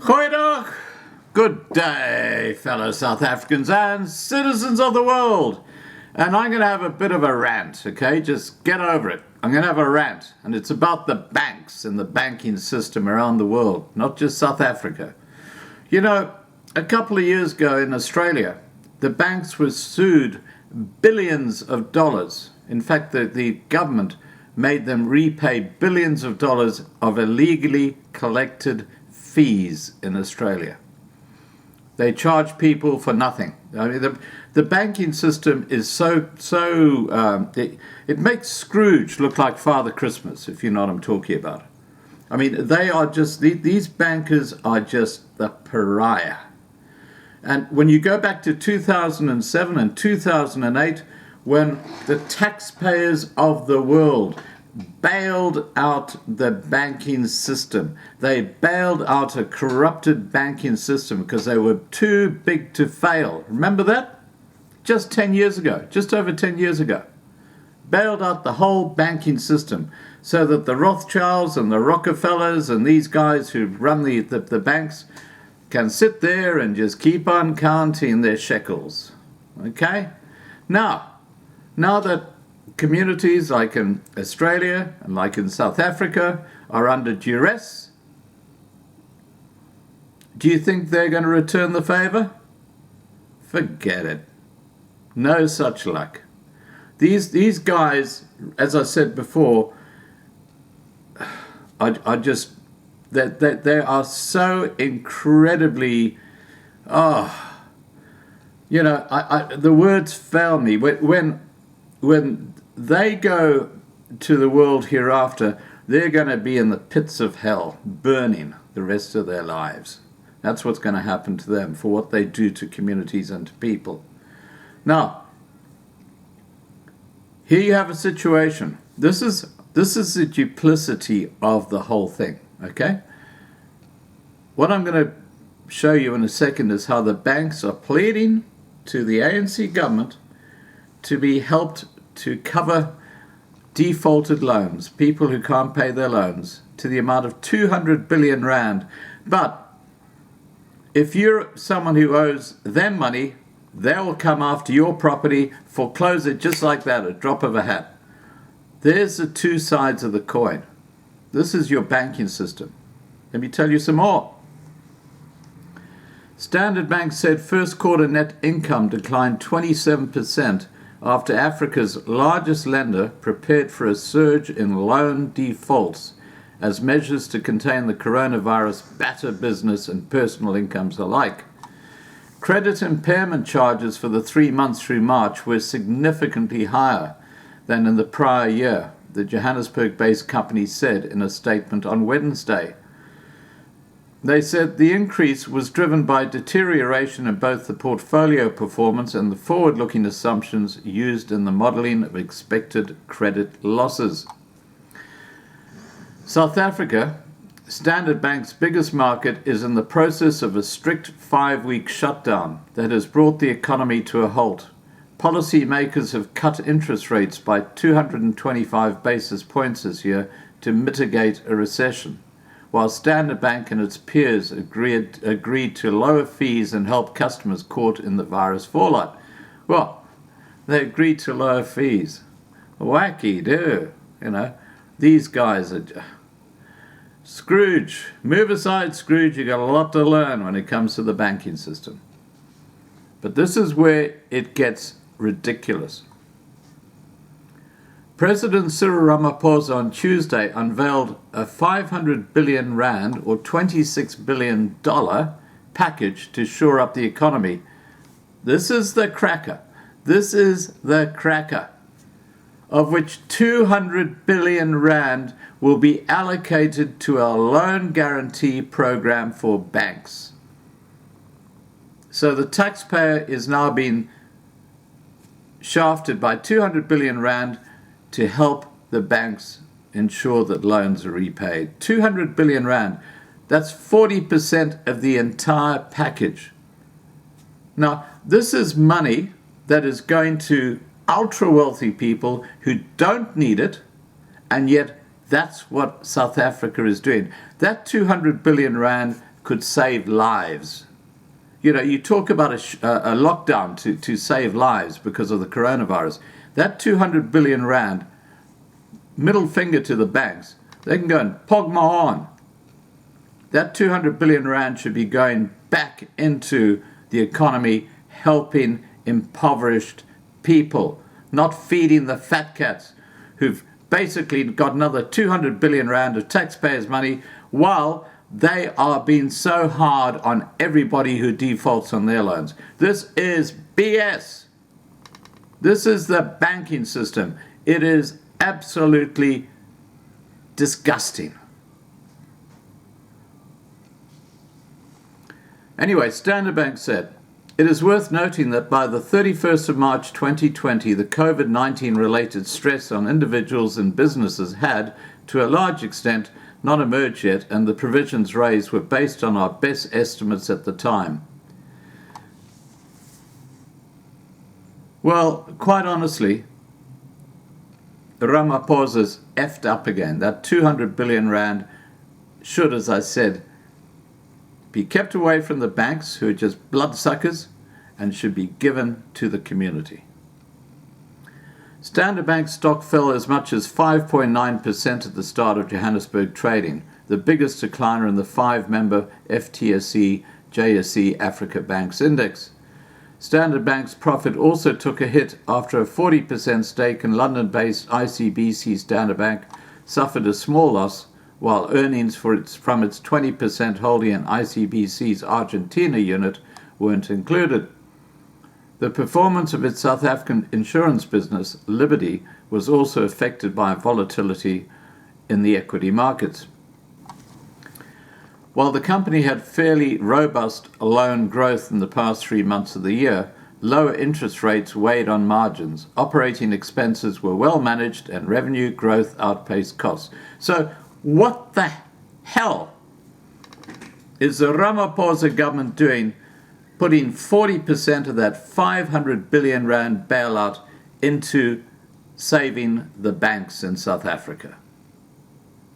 Goeiedag! Good day, fellow South Africans and citizens of the world. And I'm going to have a bit of a rant, okay? Just get over it. I'm going to have a rant, and it's about the banks and the banking system around the world, not just South Africa. You know, a couple of years ago in Australia, the banks were sued billions of dollars. In fact, the government made them repay billions of dollars of illegally collected fees in Australia. They charge people for nothing. I mean, the banking system is it makes Scrooge look like Father Christmas, if you know what I'm talking about. I mean, they are just, these bankers are just the pariah. And when you go back to 2007 and 2008, when the taxpayers of the world bailed out the banking system. They bailed out a corrupted banking system because they were too big to fail. Remember that? Just 10 years ago, just over 10 years ago. Bailed out the whole banking system so that the Rothschilds and the Rockefellers and these guys who run the banks can sit there and just keep on counting their shekels. Okay? Now that communities like in Australia and like in South Africa are under duress, do you think they're going to return the favor? Forget it. No such luck. These guys, as I said before, are just they are so incredibly the words fail me when they go to the world hereafter. They're going to be in the pits of hell, burning the rest of their lives. That's what's going to happen to them for what they do to communities and to people. Now, here you have a situation. This is the duplicity of the whole thing, okay? What I'm going to show you in a second is how the banks are pleading to the ANC government to be helped to cover defaulted loans, people who can't pay their loans, to the amount of 200 billion rand. But if you're someone who owes them money, they'll come after your property, foreclose it just like that, a drop of a hat. There's the two sides of the coin. This is your banking system. Let me tell you some more. Standard Bank said first quarter net income declined 27% after Africa's largest lender prepared for a surge in loan defaults as measures to contain the coronavirus batter business and personal incomes alike. Credit impairment charges for the 3 months through March were significantly higher than in the prior year, the Johannesburg-based company said in a statement on Wednesday. They said the increase was driven by deterioration in both the portfolio performance and the forward-looking assumptions used in the modeling of expected credit losses. South Africa, Standard Bank's biggest market, is in the process of a strict 5-week shutdown that has brought the economy to a halt. Policymakers have cut interest rates by 225 basis points this year to mitigate a recession, while Standard Bank and its peers agreed to lower fees and help customers caught in the virus fallout. Well, they agreed to lower fees. Wacky, do. These guys are... Scrooge. Move aside, Scrooge. You got a lot to learn when it comes to the banking system. But this is where it gets ridiculous. President Cyril Ramaphosa on Tuesday unveiled a 500 billion rand or $26 billion package to shore up the economy. This is the cracker. This is the cracker, of which 200 billion rand will be allocated to a loan guarantee program for banks. So the taxpayer is now being shafted by 200 billion rand to help the banks ensure that loans are repaid. 200 billion rand. That's 40% of the entire package. Now, this is money that is going to ultra-wealthy people who don't need it, and yet that's what South Africa is doing. That 200 billion rand could save lives. You know, you talk about a lockdown to save lives because of the coronavirus. That 200 billion rand, middle finger to the banks, they can go and pog my on. That 200 billion rand should be going back into the economy, helping impoverished people, not feeding the fat cats who've basically got another 200 billion rand of taxpayers' money while they are being so hard on everybody who defaults on their loans. This is BS. This is the banking system. It is absolutely disgusting. Anyway, Standard Bank said, it is worth noting that by the 31st of March 2020, the COVID-19 related stress on individuals and businesses had, to a large extent, not emerged yet, and the provisions raised were based on our best estimates at the time. Well, quite honestly, Ramaphosa's effed up again. That 200 billion rand should, as I said, be kept away from the banks who are just bloodsuckers and should be given to the community. Standard Bank stock fell as much as 5.9% at the start of Johannesburg trading, the biggest decliner in the 5-member FTSE JSE Africa Banks Index. Standard Bank's profit also took a hit after a 40% stake in London-based ICBC Standard Bank suffered a small loss, while earnings from its 20% holding in ICBC's Argentina unit weren't included. The performance of its South African insurance business, Liberty, was also affected by volatility in the equity markets. While the company had fairly robust loan growth in the past 3 months of the year, lower interest rates weighed on margins. Operating expenses were well managed and revenue growth outpaced costs. So what the hell is the Ramaphosa government doing, putting 40% of that 500 billion rand bailout into saving the banks in South Africa?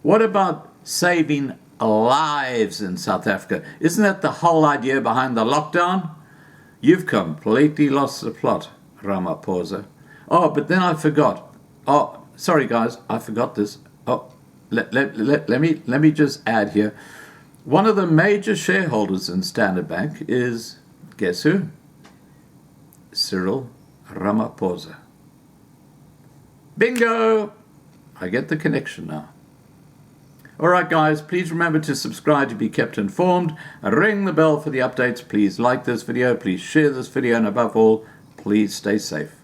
What about saving lives in South Africa? Isn't that the whole idea behind the lockdown? You've completely lost the plot, Ramaphosa. Oh, but then I forgot. Oh, sorry guys, I forgot this. Oh, let me just add here. One of the major shareholders in Standard Bank is, guess who? Cyril Ramaphosa. Bingo! I get the connection now. Alright guys, please remember to subscribe to be kept informed. Ring the bell for the updates. Please like this video, please share this video, and above all, please stay safe.